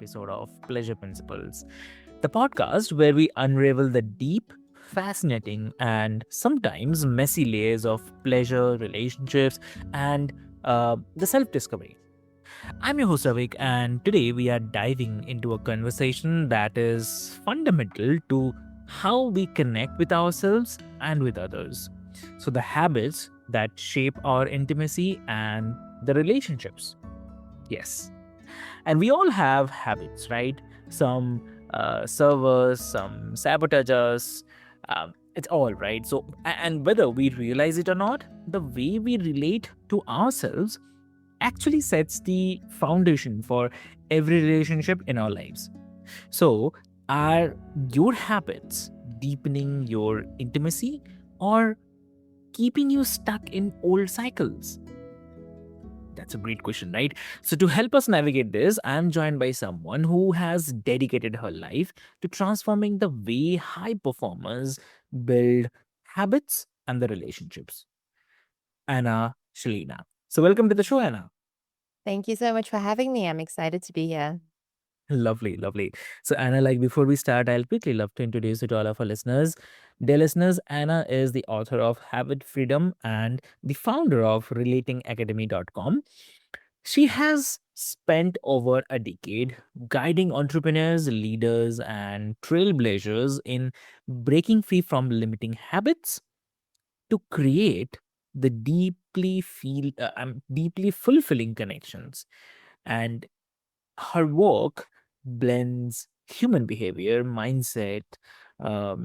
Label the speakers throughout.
Speaker 1: episode of Pleasure Principles, the podcast where we unravel the deep, fascinating, and sometimes messy layers of pleasure, relationships, and the self discovery. I'm your host Avik, and today we are diving into a conversation that is fundamental to how we connect with ourselves and with others. So, the habits that shape our intimacy and the relationships. Yes. And we all have habits, right? Some serve us, some sabotage us. It's all right. So, and whether we realize it or not, the way we relate to ourselves actually sets the foundation for every relationship in our lives. So, are your habits deepening your intimacy or keeping you stuck in old cycles? That's a great question, right? So, to help us navigate this, I'm joined by someone who has dedicated her life to transforming the way high performers build habits and the relationships. Anna Shalina. So, welcome to the show, Anna.
Speaker 2: Thank you so much for having me. I'm excited to be here.
Speaker 1: Lovely, lovely. So, Anna, like before we start, I'll quickly love to introduce you to all of our listeners. Dear listeners, Anna is the author of Habit Freedom and the founder of relatingacademy.com. She has spent over a decade guiding entrepreneurs, leaders, and trailblazers in breaking free from limiting habits to create the deeply fulfilling connections. And her work blends human behavior, mindset,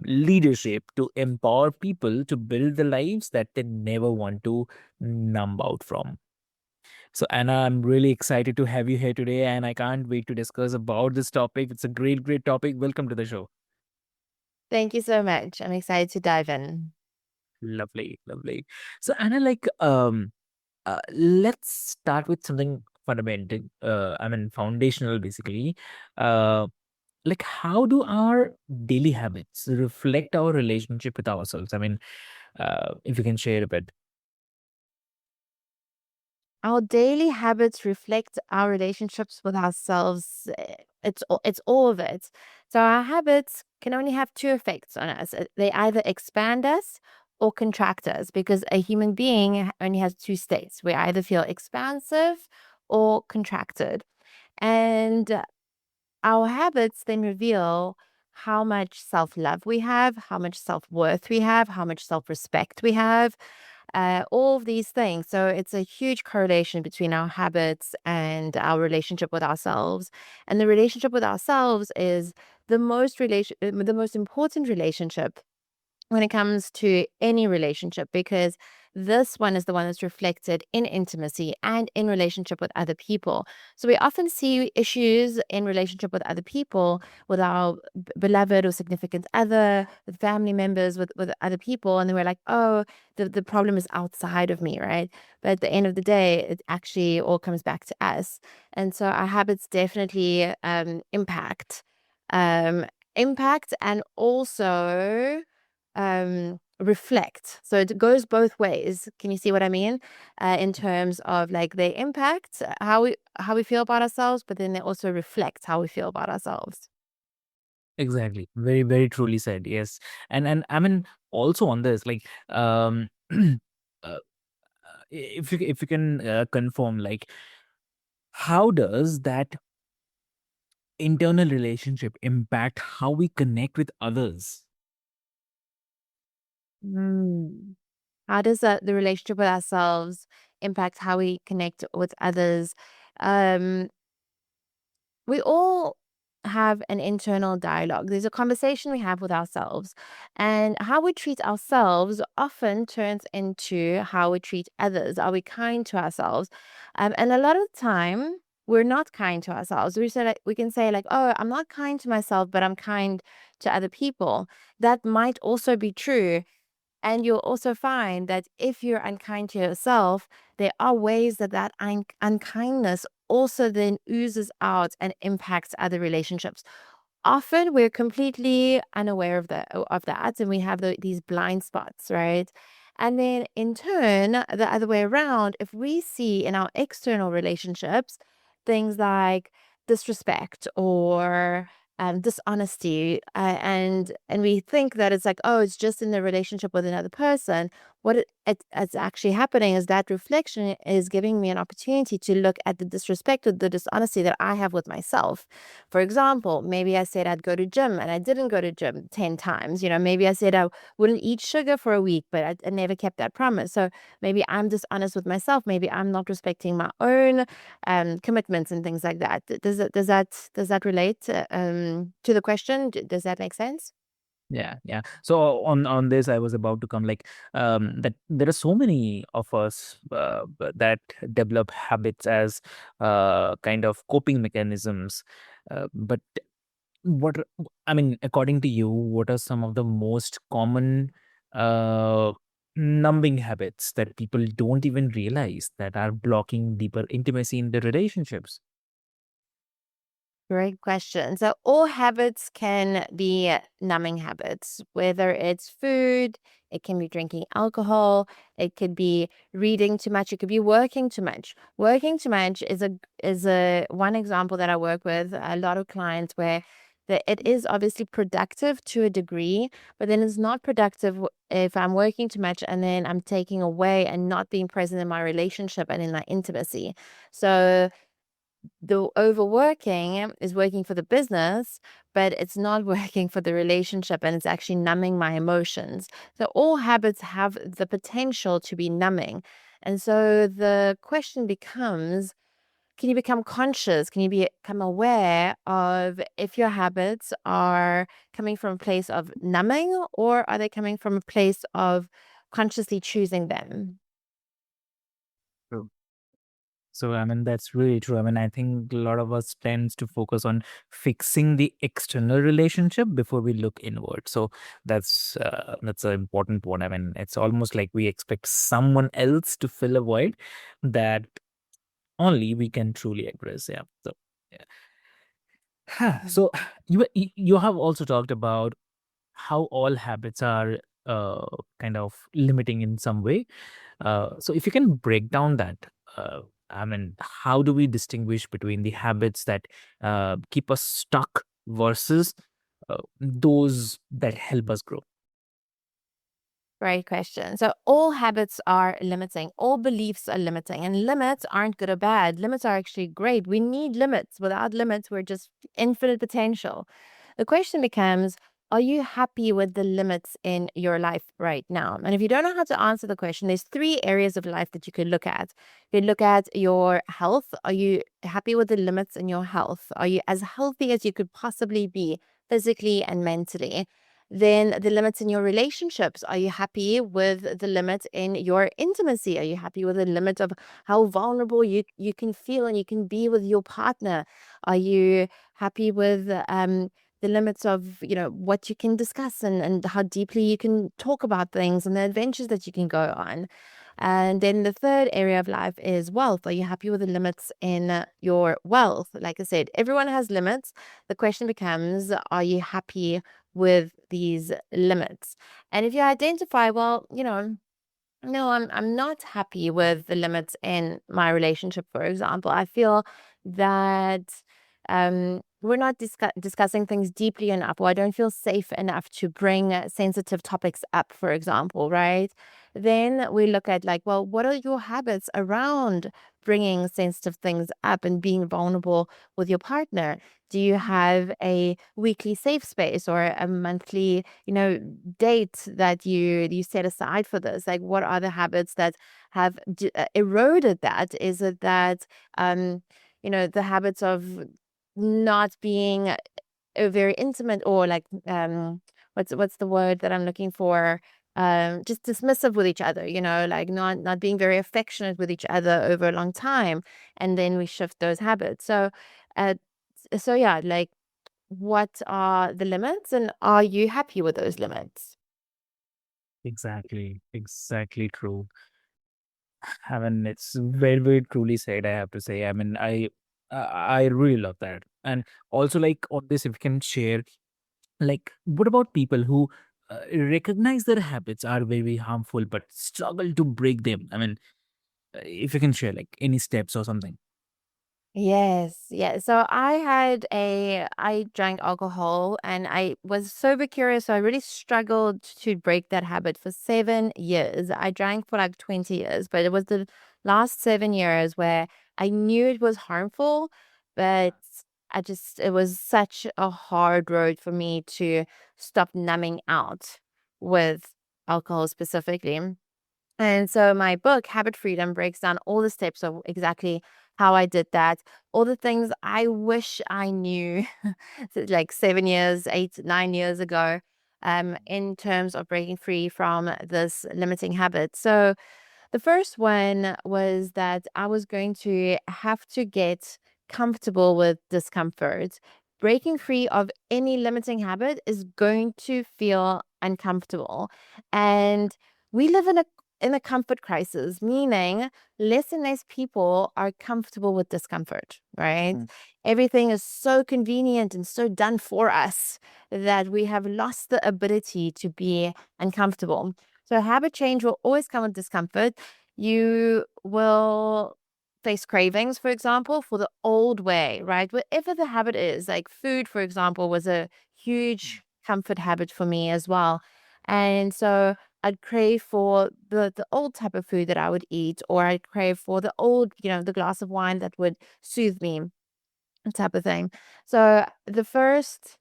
Speaker 1: leadership to empower people to build the lives that they never want to numb out from. So, Anna, I'm really excited to have you here today, and I can't wait to discuss about this topic. It's a great, great topic. Welcome to the show.
Speaker 2: Thank you so much. I'm excited to dive in.
Speaker 1: Lovely, lovely. So, Anna, let's start with something fundamental. Foundational, basically. Uh, how do our daily habits reflect our relationship with ourselves? If you can share a bit.
Speaker 2: Our daily habits reflect our relationships with ourselves. It's all of it. So our habits can only have two effects on us. They either expand us or contract us because a human being only has two states. We either feel expansive or contracted. And our habits then reveal how much self love we have, how much self worth we have, how much self respect we have, all of these things. So it's a huge correlation between our habits and our relationship with ourselves. And the relationship with ourselves is the most important relationship when it comes to any relationship because this one is the one that's reflected in intimacy and in relationship with other people. So we often see issues in relationship with other people, with our beloved or significant other, with family members, with other people, and then we're like, oh, the problem is outside of me, right? But at the end of the day, it actually all comes back to us. And so our habits definitely um, impact and also reflect. So it goes both ways. Can you see what I mean? In terms of like they impact how we feel about ourselves, but then they also reflect how we feel about ourselves.
Speaker 1: Exactly. Very, very truly said. Yes. And also on this, uh, if you can confirm, how does that internal relationship impact how we connect with others?
Speaker 2: Mm. How does the relationship with ourselves impact how we connect with others? Um, we all have an internal dialogue. There's a conversation we have with ourselves, and how we treat ourselves often turns into how we treat others. Are we kind to ourselves? And a lot of the time, we're not kind to ourselves. We can say like, "Oh, I'm not kind to myself, but I'm kind to other people." That might also be true, and you'll also find that if you're unkind to yourself, there are ways that unkindness also then oozes out and impacts other relationships. Often we're completely unaware of that, and we have these blind spots, right? And then in turn, the other way around, if we see in our external relationships things like disrespect or dishonesty, and we think that it's like, oh, it's just in the relationship with another person. What it's actually happening is that reflection is giving me an opportunity to look at the disrespect or the dishonesty that I have with myself. For example, maybe I said I'd go to gym and I didn't go to gym 10 times. Maybe I said I wouldn't eat sugar for a week, but I never kept that promise. So maybe I'm dishonest with myself. Maybe I'm not respecting my own commitments and things like that. Does that relate to the question? Does that make sense?
Speaker 1: Yeah, yeah. So on this, I was about to come, like, that there are so many of us that develop habits as kind of coping mechanisms. But what I mean, according to you, what are some of the most common uh, numbing habits that people don't even realize that are blocking deeper intimacy in their relationships?
Speaker 2: Great question. So, all habits can be numbing habits, whether it's food, it can be drinking alcohol, it could be reading too much, it could be working too much. Working too much is a one example that I work with a lot of clients where it is obviously productive to a degree, but then it's not productive if I'm working too much and then I'm taking away and not being present in my relationship and in my intimacy. So the overworking is working for the business, but it's not working for the relationship and it's actually numbing my emotions. So all habits have the potential to be numbing. And so the question becomes, can you become conscious? Can you become aware of if your habits are coming from a place of numbing or are they coming from a place of consciously choosing them?
Speaker 1: So, I mean, that's really true. I mean, I think a lot of us tends to focus on fixing the external relationship before we look inward. So that's an important one. I mean, it's almost like we expect someone else to fill a void that only we can truly address. Yeah. So, yeah. So you have also talked about how all habits are kind of limiting in some way. So if you can break down that, I mean, how do we distinguish between the habits that keep us stuck versus those that help us grow?
Speaker 2: Great question. So, all habits are limiting, all beliefs are limiting, and limits aren't good or bad. Limits are actually great. We need limits. Without limits, we're just infinite potential. The question becomes, are you happy with the limits in your life right now? And if you don't know how to answer the question, there's three areas of life that you could look at. You could look at your health. Are you happy with the limits in your health? Are you as healthy as you could possibly be physically and mentally? Then the limits in your relationships. Are you happy with the limit in your intimacy? Are you happy with the limit of how vulnerable you can feel and you can be with your partner? Are you happy with the limits of what you can discuss and how deeply you can talk about things and the adventures that you can go on? And then the third area of life is wealth. Are you happy with the limits in your wealth? Like I said, everyone has limits. The question becomes, are you happy with these limits? And if you identify, well, no, I'm not happy with the limits in my relationship, for example. I feel that we're not discussing things deeply enough, or I don't feel safe enough to bring sensitive topics up, for example, right? Then we look at, like, well, what are your habits around bringing sensitive things up and being vulnerable with your partner? Do you have a weekly safe space or a monthly, date that you set aside for this? Like, what are the habits that have eroded that? Is it that the habits of not being very intimate, or like what's the word that I'm looking for? Just dismissive with each other, like not being very affectionate with each other over a long time, and then we shift those habits. Uh, so yeah, like, what are the limits, and are you happy with those limits?
Speaker 1: Exactly, exactly true. I mean, it's very, very truly said, I have to say. I mean, I really love that. And also, like, on this, if you can share, like, what about people who recognize their habits are very, very harmful but struggle to break them? I mean, if you can share, like, any steps or something.
Speaker 2: Yes, yeah. So I drank alcohol and I was sober curious. So I really struggled to break that habit for 7 years. I drank for like 20 years, but it was the last 7 years where I knew it was harmful, but it was such a hard road for me to stop numbing out with alcohol specifically. And so my book, Habit Freedom, breaks down all the steps of exactly how I did that, all the things I wish I knew like 7 years, 8, 9 years ago, in terms of breaking free from this limiting habit. So the first one was that I was going to have to get comfortable with discomfort. Breaking free of any limiting habit is going to feel uncomfortable. And we live in a comfort crisis, meaning less and less people are comfortable with discomfort, right?
Speaker 1: Mm.
Speaker 2: Everything is so convenient and so done for us that we have lost the ability to be uncomfortable. So habit change will always come with discomfort. You will face cravings, for example, for the old way, right? Whatever the habit is, like food, for example, was a huge comfort habit for me as well. And so I'd crave for the old type of food that I would eat, or I'd crave for the old, the glass of wine that would soothe me type of thing. So the first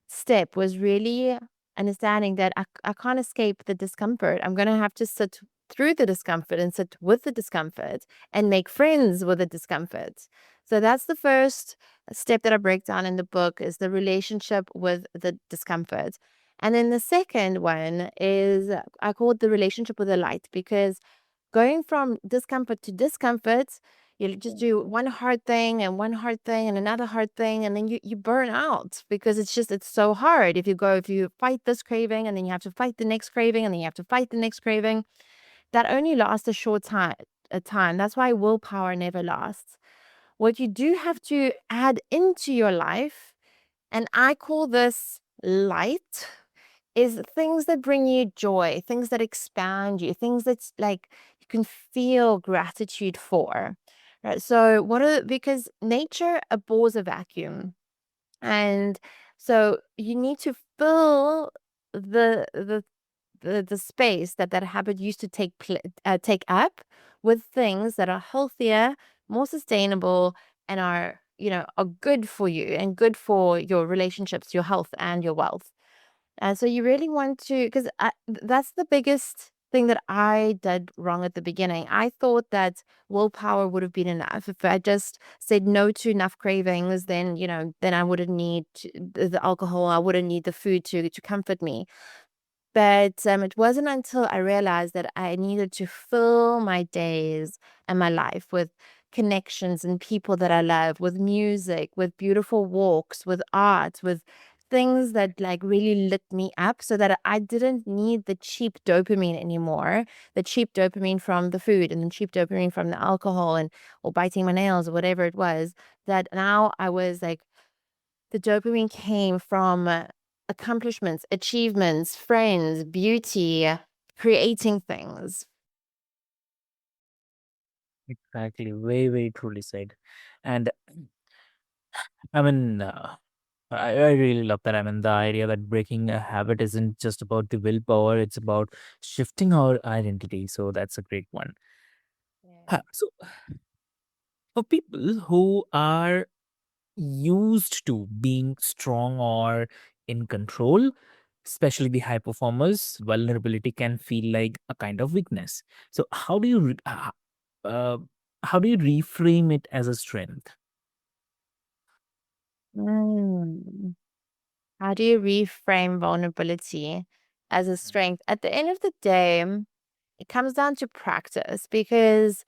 Speaker 2: step was really understanding that I can't escape the discomfort. I'm going to have to sit through the discomfort and sit with the discomfort and make friends with the discomfort. So that's the first step that I break down in the book is the relationship with the discomfort. And then the second one is I call it the relationship with the light because going from discomfort to discomfort, you just do one hard thing and one hard thing and another hard thing, and then you burn out because it's so hard. If you fight this craving and then you have to fight the next craving and then you have to fight the next craving, that only lasts a short time. That's why willpower never lasts. What you do have to add into your life, and I call this light, is things that bring you joy, things that expand you, things that's like you can feel gratitude for. Right. So because nature abhors a vacuum. And so you need to fill the the the space that habit used to take up with things that are healthier, more sustainable, and are good for you and good for your relationships, your health, and your wealth. So you really want to, because that's the biggest thing that I did wrong at the beginning. I thought that willpower would have been enough. If I just said no to enough cravings, then I wouldn't need the alcohol. I wouldn't need the food to comfort me. But it wasn't until I realized that I needed to fill my days and my life with connections and people that I love, with music, with beautiful walks, with art, with things that like really lit me up so that I didn't need the cheap dopamine anymore, the cheap dopamine from the food and the cheap dopamine from the alcohol and or biting my nails or whatever it was, that now I was like the dopamine came from accomplishments, achievements, friends, beauty, creating things.
Speaker 1: Exactly. Very, very truly said. And I mean, I really love that. I mean, the idea that breaking a habit isn't just about the willpower, it's about shifting our identity. So that's a great one. So for people who are used to being strong or in control, especially the high performers, vulnerability can feel like a kind of weakness. So uh, how do you reframe it as a strength?
Speaker 2: Mm. How do you reframe vulnerability as a strength? At the end of the day, it comes down to practice because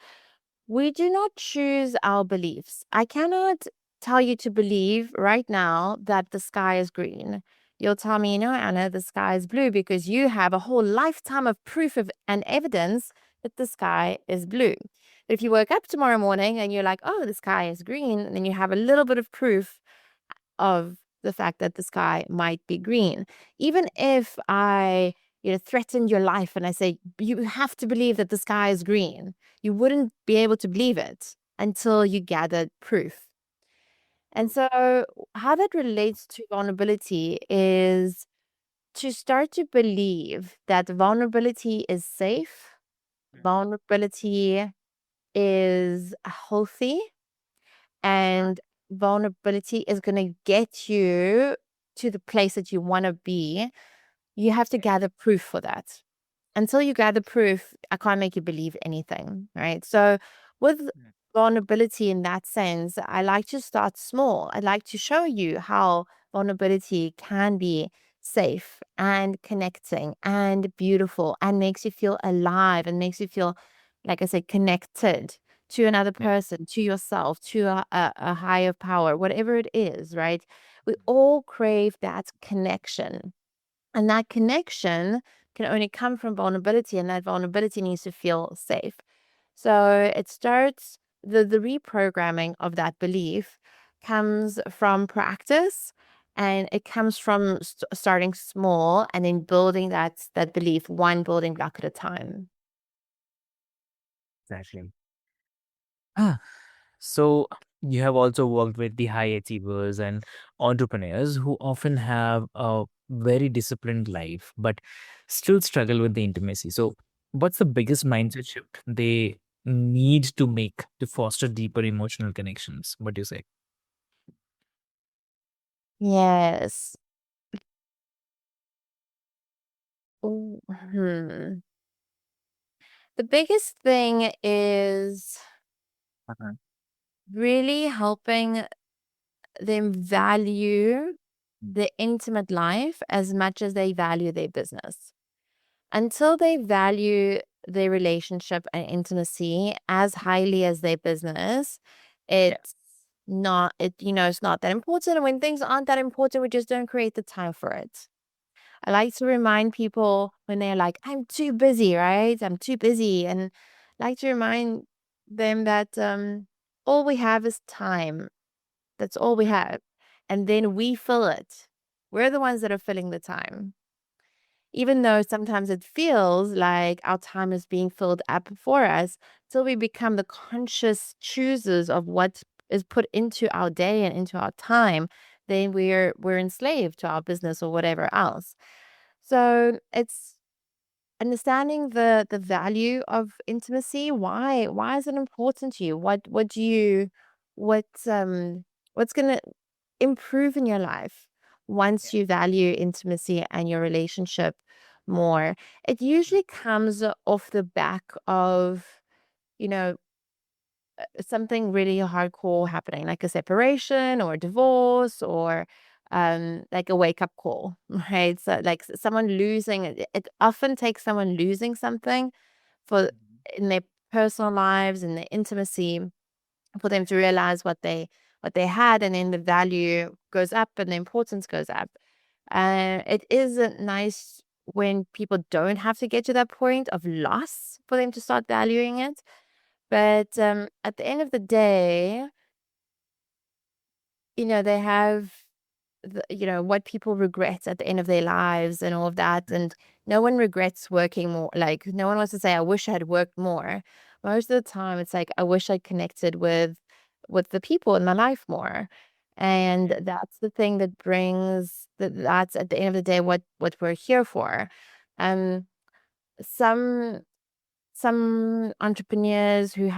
Speaker 2: we do not choose our beliefs. I cannot tell you to believe right now that the sky is green. You'll tell me, Anna, the sky is blue because you have a whole lifetime of proof and evidence that the sky is blue. But if you woke up tomorrow morning and you're like, oh, the sky is green, and then you have a little bit of proof of the fact that the sky might be green. Even if I, threatened your life and I say, you have to believe that the sky is green, you wouldn't be able to believe it until you gathered proof. And so, how that relates to vulnerability is to start to believe that vulnerability is safe, vulnerability is healthy, and vulnerability is going to get you to the place that you want to be. You have to gather proof for that. Until you gather proof, I can't make you believe anything, right? So, with vulnerability in that sense, I like to start small. I'd like to show you how vulnerability can be safe and connecting and beautiful and makes you feel alive and makes you feel, like I said, connected to another person, to yourself, to a higher power, whatever it is, right? We all crave that connection. And that connection can only come from vulnerability, and that vulnerability needs to feel safe. So it starts, the reprogramming of that belief comes from practice, and it comes from starting small and then building that belief one building block at a time.
Speaker 1: Exactly. Ah, so you have also worked with the high achievers and entrepreneurs who often have a very disciplined life, but still struggle with the intimacy. So, what's the biggest mindset shift they need to make to foster deeper emotional connections? What do you say?
Speaker 2: Yes. Ooh, The biggest thing is
Speaker 1: Uh-huh.
Speaker 2: really helping them value the intimate life as much as they value their business. Until they value their relationship and intimacy as highly as their business,
Speaker 1: Yeah.
Speaker 2: it's not, it's not that important. And when things aren't that important, we just don't create the time for it. I like to remind people when they're like, I'm too busy, right? I'm too busy. And I like to remind them that all we have is time. That's all we have. And then we fill it. We're the ones that are filling the time. Even though sometimes it feels like our time is being filled up for us, till we become the conscious choosers of what is put into our day and into our time, then we're enslaved to our business or whatever else. So it's understanding the value of intimacy. Why is it important to you? What do you what what's gonna improve in your life once you value intimacy and your relationship more? It usually comes off the back of, you know, something really hardcore happening, like a separation or a divorce or like a wake up call, right? So like someone losing it often takes someone losing something for in their personal lives and their intimacy for them to realize what they had, and then the value goes up and the importance goes up. It isn't nice when people don't have to get to that point of loss for them to start valuing it. But at the end of the day, they have what people regret at the end of their lives and all of that. And no one regrets working more. Like, no one wants to say, I wish I had worked more. Most of the time, it's like, I wish I connected with the people in my life more. And that's the thing that brings that's at the end of the day what we're here for. Um, some some entrepreneurs who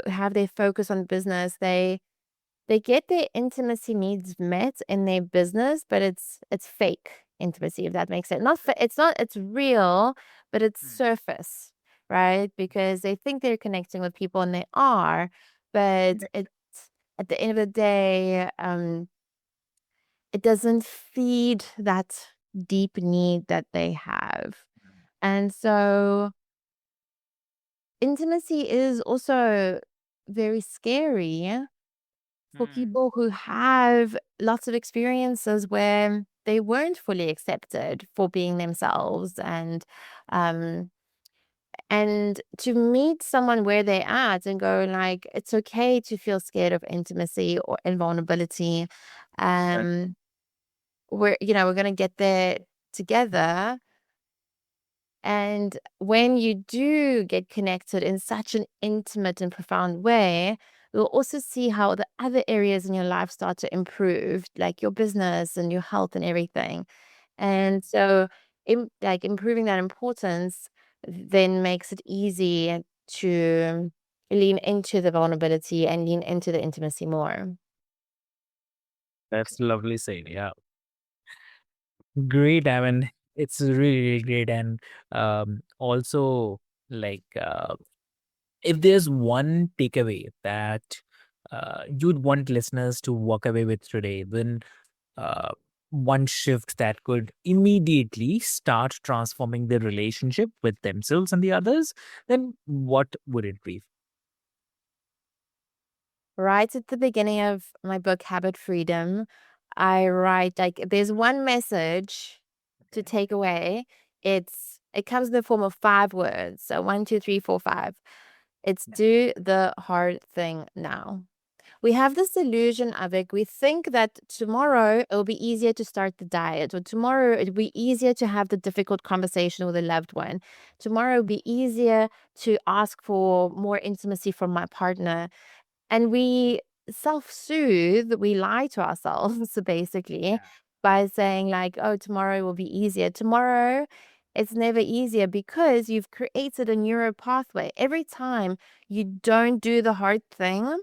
Speaker 2: have their focus on business, they get their intimacy needs met in their business, but it's fake intimacy, if that makes sense. It's real, but it's surface, right? Because they think they're connecting with people and they are, but it's at the end of the day, it doesn't feed that deep need that they have. And so intimacy is also very scary for people who have lots of experiences where they weren't fully accepted for being themselves, um and to meet someone where they're at and go like, it's okay to feel scared of intimacy or invulnerability. um we're gonna get there together. And when you do get connected in such an intimate and profound way, you'll also see how the other areas in your life start to improve, like your business and your health and everything. And so, like improving that importance then makes it easy to lean into the vulnerability and lean into the intimacy more.
Speaker 1: That's lovely said. Yeah. Great. I mean, it's really, really great. And also, like, if there's one takeaway that you'd want listeners to walk away with today, then uh, one shift that could immediately start transforming their relationship with themselves and the others, then what would it be?
Speaker 2: Right at the beginning of my book, Habit Freedom, I write like there's one message to take away. It comes in the form of 5 words. So 1, 2, 3, 4, 5. It's do the hard thing now. We have this illusion of it. We think that tomorrow it'll be easier to start the diet, or tomorrow it'll be easier to have the difficult conversation with a loved one. Tomorrow it'll be easier to ask for more intimacy from my partner. And we self-soothe, we lie to ourselves basically
Speaker 1: Yeah.
Speaker 2: by saying like, "Oh, tomorrow will be easier." Tomorrow, it's never easier because you've created a neural pathway. Every time you don't do the hard thing,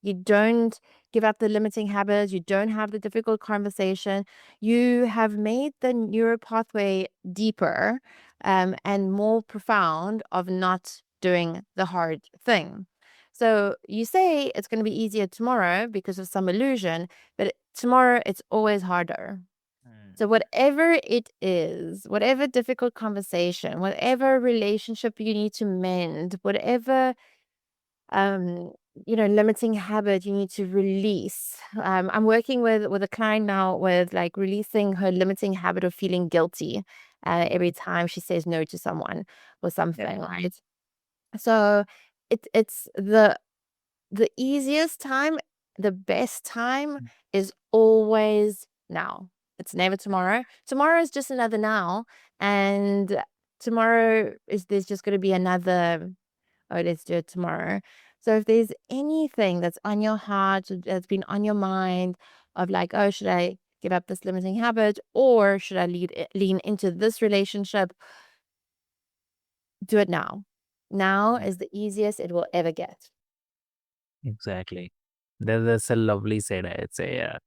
Speaker 2: you don't give up the limiting habits, you don't have the difficult conversation, you have made the neural pathway deeper, and more profound of not doing the hard thing. So you say it's going to be easier tomorrow because of some illusion, but tomorrow it's always harder.
Speaker 1: Mm.
Speaker 2: So whatever it is, whatever difficult conversation, whatever relationship you need to mend, whatever um limiting habit you need to release. I'm working with a client now with like releasing her limiting habit of feeling guilty every time she says no to someone or
Speaker 1: Yeah.
Speaker 2: something, right? So it's the easiest time, the best time is always now. It's never tomorrow. Tomorrow is just another now. And tomorrow is there's just going to be another, oh, let's do it tomorrow. So if there's anything that's on your heart, that's been on your mind of like, oh, should I give up this limiting habit or should I lean into this relationship? Do it now. Now
Speaker 1: Mm.
Speaker 2: is the easiest it will ever get.
Speaker 1: Exactly. That's a lovely said, I'd say. Yeah.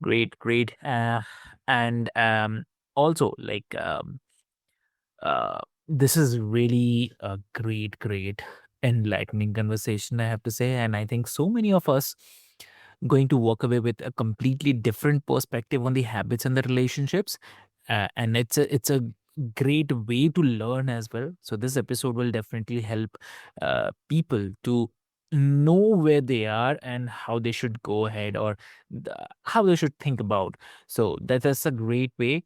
Speaker 1: Great, great. And also, like, uh, this is really a great, great, enlightening conversation, I have to say. And I think so many of us going to walk away with a completely different perspective on the habits and the relationships. And it's a great way to learn as well. So this episode will definitely help people to know where they are and how they should go ahead, or how they should think about. So that's a great way.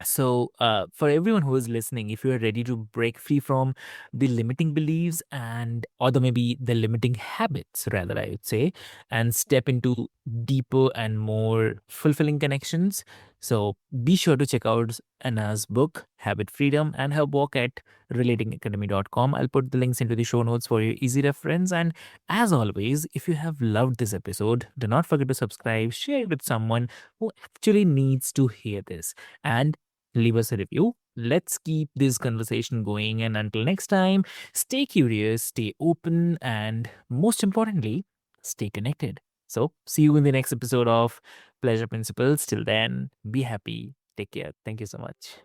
Speaker 1: So, for everyone who is listening, if you are ready to break free from the limiting beliefs and, or the maybe the limiting habits, rather, I would say, and step into deeper and more fulfilling connections, so be sure to check out Anna's book, Habit Freedom, and her work at relatingacademy.com. I'll put the links into the show notes for your easy reference. And as always, if you have loved this episode, do not forget to subscribe, share it with someone who actually needs to hear this. And leave us a review. Let's keep this conversation going. And until next time, stay curious, stay open, and most importantly, stay connected. So, see you in the next episode of Pleasure Principles. Till then, be happy. Take care. Thank you so much.